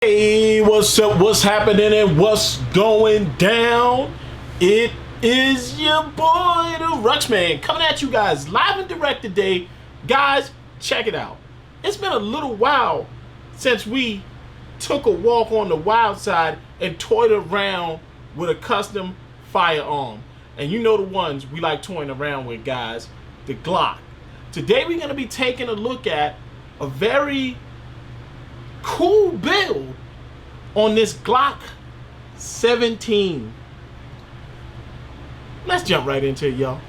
Hey, what's up? What's happening and what's going down? It is your boy, the Ruxman, coming at you guys live and direct today. Guys, check it out. It's been a little while since we took a walk on the wild side and toyed around with a custom firearm. And you know the ones we like toying around with, guys, the Glock. Today we're going to be taking a look at a very cool build on this Glock 17. Let's jump right into it, y'all.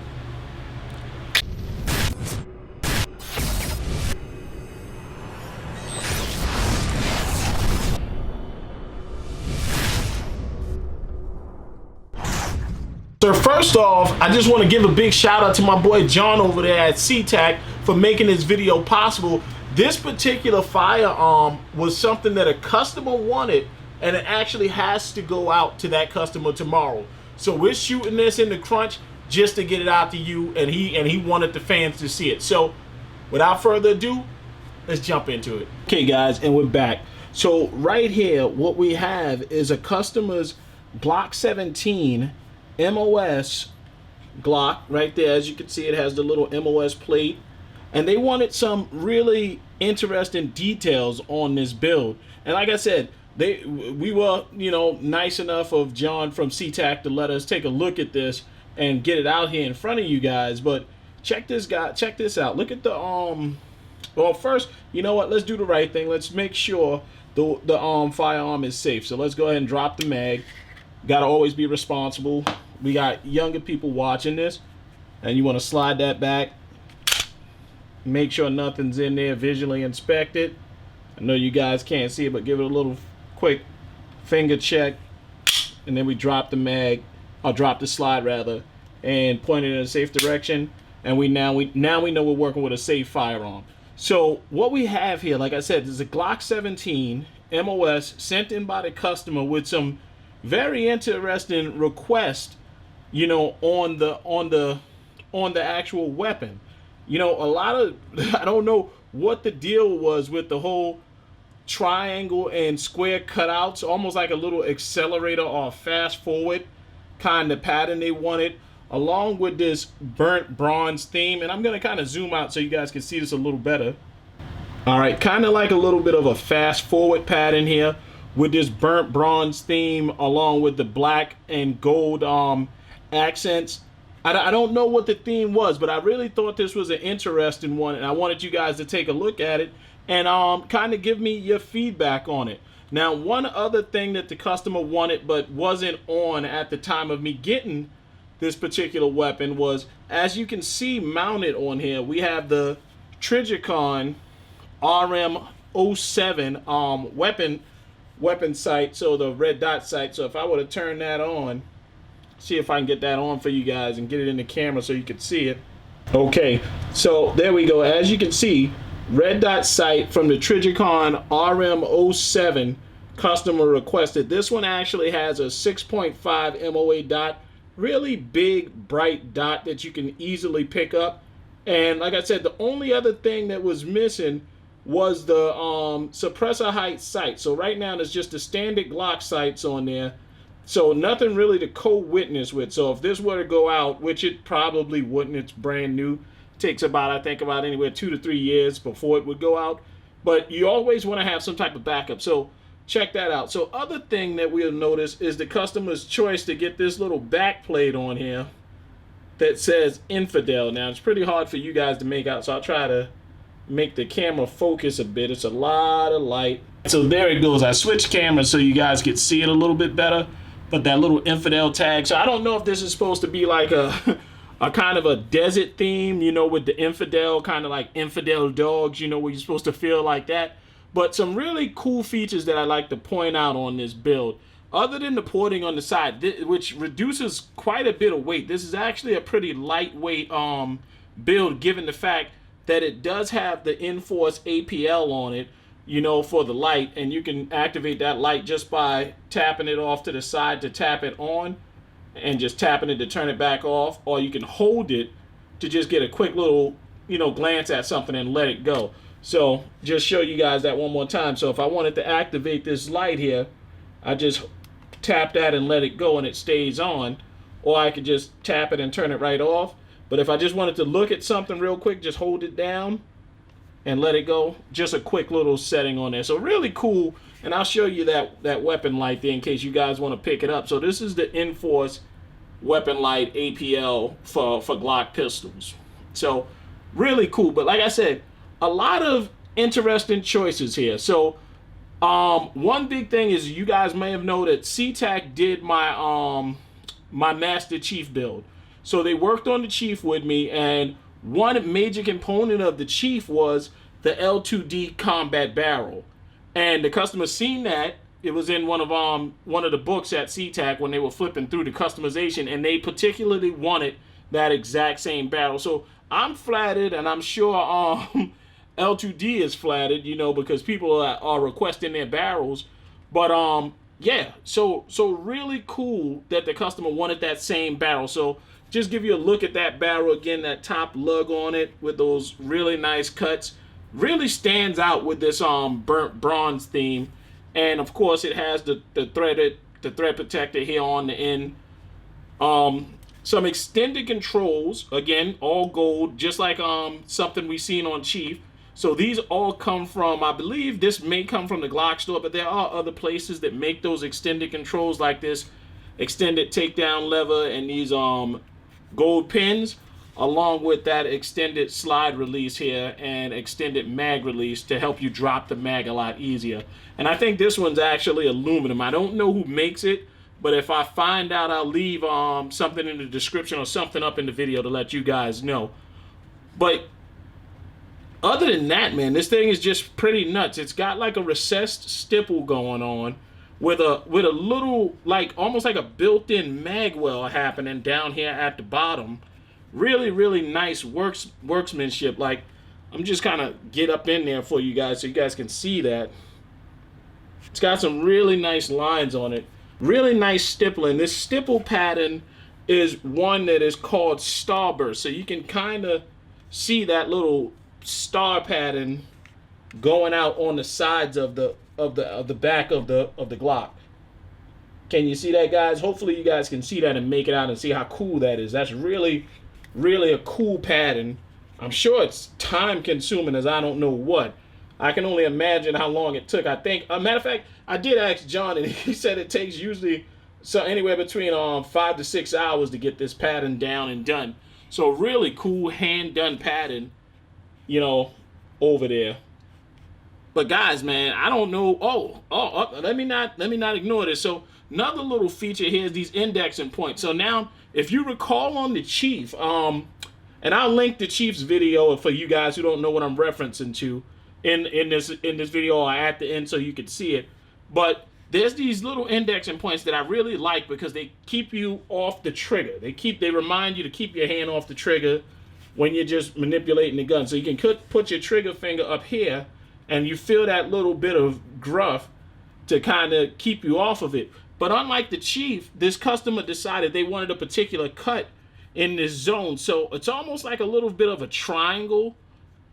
So first off, I just want to give a big shout out to my boy John over there at SETAC for making this video possible. This particular firearm was something that a customer wanted, and it actually has to go out to that customer tomorrow. So we're shooting this in the crunch just to get it out to you, and he wanted the fans to see it. So without further ado, let's jump into it. Okay guys, and we're back. So right here, what we have is a customer's Glock 17 MOS Glock right there. As you can see, it has the little MOS plate. And they wanted some really interesting details on this build. And like I said, we were, nice enough of John from SETAC to let us take a look at this and get it out here in front of you guys. But check this out. Look at the well, first, you know what? Let's do the right thing. Let's make sure the firearm is safe. So let's go ahead and drop the mag. Gotta always be responsible. We got younger people watching this, and you want to slide that back. Make sure nothing's in there. Visually inspect it. I know you guys can't see it, but give it a little quick finger check, and then we drop the mag, or drop the slide rather, and point it in a safe direction. And now we know we're working with a safe firearm. So what we have here, like I said, is a Glock 17 MOS sent in by the customer with some very interesting requests, on the actual weapon. A lot of, I don't know what the deal was with the whole triangle and square cutouts, almost like a little accelerator or fast forward kind of pattern they wanted, along with this burnt bronze theme. And I'm going to kind of zoom out so you guys can see this a little better. All right, kind of like a little bit of a fast forward pattern here with this burnt bronze theme, along with the black and gold accents. I don't know what the theme was, but I really thought this was an interesting one, and I wanted you guys to take a look at it and kind of give me your feedback on it. Now, one other thing that the customer wanted but wasn't on at the time of me getting this particular weapon was, as you can see mounted on here, we have the Trijicon RM07 weapon sight, so the red dot sight. So if I were to turn that on, see if I can get that on for you guys and get it in the camera so you can see it. Okay, so there we go. As you can see, red dot sight from the Trijicon RM07, customer requested. This one actually has a 6.5 MOA dot, really big bright dot that you can easily pick up. And like I said, the only other thing that was missing was the suppressor height sight. So right now there's just the standard Glock sights on there. So nothing really to co-witness with. So if this were to go out, which it probably wouldn't, it's brand new. It takes about anywhere 2 to 3 years before it would go out. But you always want to have some type of backup. So check that out. So other thing that we'll notice is the customer's choice to get this little backplate on here that says Infidel. Now it's pretty hard for you guys to make out, so I'll try to make the camera focus a bit. It's a lot of light. So there it goes. I switched cameras so you guys could see it a little bit better. But that little Infidel tag. So I don't know if this is supposed to be like a kind of a desert theme, with the Infidel, kind of like Infidel dogs, where you're supposed to feel like that. But some really cool features that I like to point out on this build, other than the porting on the side, which reduces quite a bit of weight. This is actually a pretty lightweight build, given the fact that it does have the Enforce APL on it, for the light, and you can activate that light just by tapping it off to the side to tap it on, and just tapping it to turn it back off, or you can hold it to just get a quick little, glance at something and let it go. So just show you guys that one more time. So if I wanted to activate this light here, I just tap that and let it go and it stays on, or I could just tap it and turn it right off. But if I just wanted to look at something real quick, just hold it down and let it go. Just a quick little setting on there. So really cool. And I'll show you that weapon light there in case you guys want to pick it up. So this is the Enforce weapon light APL for Glock pistols. So really cool. But like I said, a lot of interesting choices here. So one big thing is, you guys may have known that SETAC did my my Master Chief build. So they worked on the Chief with me, and one major component of the Chief was the L2D combat barrel. And the customer seen that. It was in one of the books at SETAC when they were flipping through the customization, and they particularly wanted that exact same barrel. So I'm flattered, and I'm sure L2D is flattered, you know, because people are requesting their barrels. But yeah, so really cool that the customer wanted that same barrel. So just give you a look at that barrel again, that top lug on it with those really nice cuts. Really stands out with this burnt bronze theme. And of course it has the thread protector here on the end. Some extended controls, again, all gold, just like something we seen on Chief. So these all come from, I believe this may come from the Glock store, but there are other places that make those extended controls, like this extended takedown lever and these gold pins, along with that extended slide release here and extended mag release to help you drop the mag a lot easier. And I think this one's actually aluminum. I don't know who makes it, but if I find out, I'll leave something in the description or something up in the video to let you guys know. But other than that, man, this thing is just pretty nuts. It's got like a recessed stipple going on with a little, like, almost like a built-in mag well happening down here at the bottom. Really, really nice workmanship. Like, I'm just kind of get up in there for you guys so you guys can see that. It's got some really nice lines on it. Really nice stippling. This stipple pattern is one that is called Starburst. So you can kind of see that little star pattern going out on the sides of the back of the Glock. Can you see that, guys? Hopefully you guys can see that and make it out and see how cool that is. That's really a cool pattern. I'm sure it's time consuming as I don't know what. I can only imagine how long it took. I think, a matter of fact, I did ask John, and he said it takes usually anywhere between 5 to 6 hours to get this pattern down and done. So really cool hand done pattern, you know, over there. But guys, man, I don't know. Let me not ignore this. So another little feature here is these indexing points. So now, if you recall on the Chief, and I'll link the Chief's video for you guys who don't know what I'm referencing to in this video or at the end so you can see it. But there's these little indexing points that I really like because they keep you off the trigger. They remind you to keep your hand off the trigger when you're just manipulating the gun. So you can put your trigger finger up here and you feel that little bit of gruff to kind of keep you off of it. But unlike the Chief, this customer decided they wanted a particular cut in this zone. So it's almost like a little bit of a triangle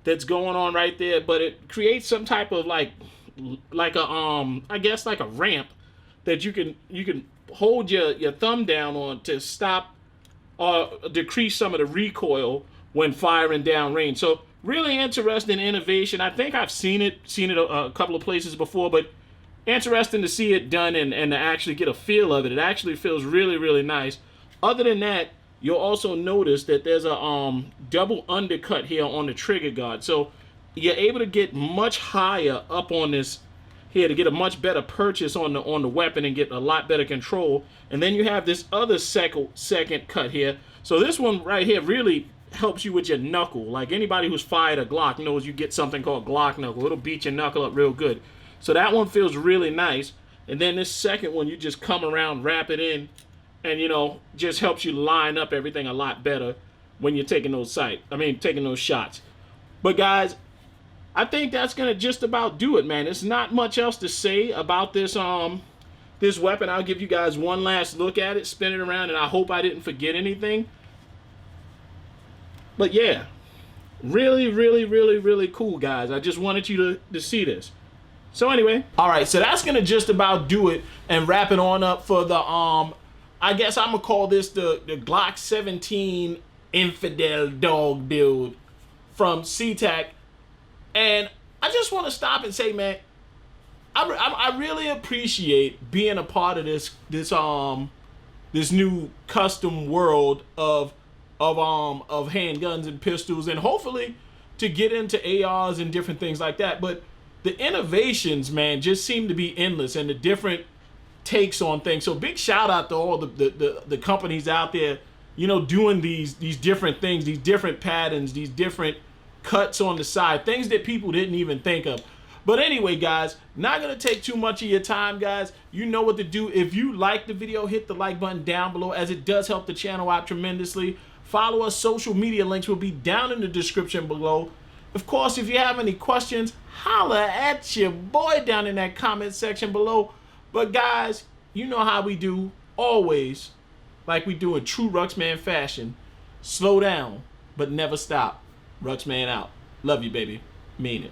that's going on right there, but it creates some type of like a I guess like a ramp that you can hold your thumb down on to stop or decrease some of the recoil when firing down range. So really interesting innovation. I think I've seen it a couple of places before, but interesting to see it done and to actually get a feel of it. It actually feels really, really nice. Other than that, you'll also notice that there's a double undercut here on the trigger guard. So you're able to get much higher up on this here to get a much better purchase on the weapon and get a lot better control. And then you have this other second cut here. So this one right here really helps you with your knuckle. Like anybody who's fired a Glock knows you get something called Glock knuckle. It'll beat your knuckle up real good. So that one feels really nice. And then this second one, you just come around, wrap it in, and, you know, just helps you line up everything a lot better when you're taking those taking those shots. But guys, I think that's gonna just about do it, man. There's not much else to say about this this weapon. I'll give you guys one last look at it, spin it around, and I hope I didn't forget anything. But yeah, Really, really, really, really cool, guys. I just wanted you to see this. So anyway, all right, so that's gonna just about do it and wrap it on up for the I guess I'm gonna call this the Glock 17 Infidel dog build from SETAC. And I just want to stop and say, man, I really appreciate being a part of this new custom world of handguns and pistols, and hopefully to get into ARs and different things like that. But the innovations, man, just seem to be endless, and the different takes on things. So big shout out to all the companies out there, you know, doing these different things, these different patterns, these different cuts on the side, things that people didn't even think of. But anyway, guys, not gonna take too much of your time, guys. You know what to do. If you like the video, hit the like button down below, as it does help the channel out tremendously. Follow us. Social media links will be down in the description below. Of course, if you have any questions, holla at your boy down in that comment section below. But guys, you know how we do, always, like we do in true Ruxman fashion. Slow down, but never stop. Ruxman out. Love you, baby. Mean it.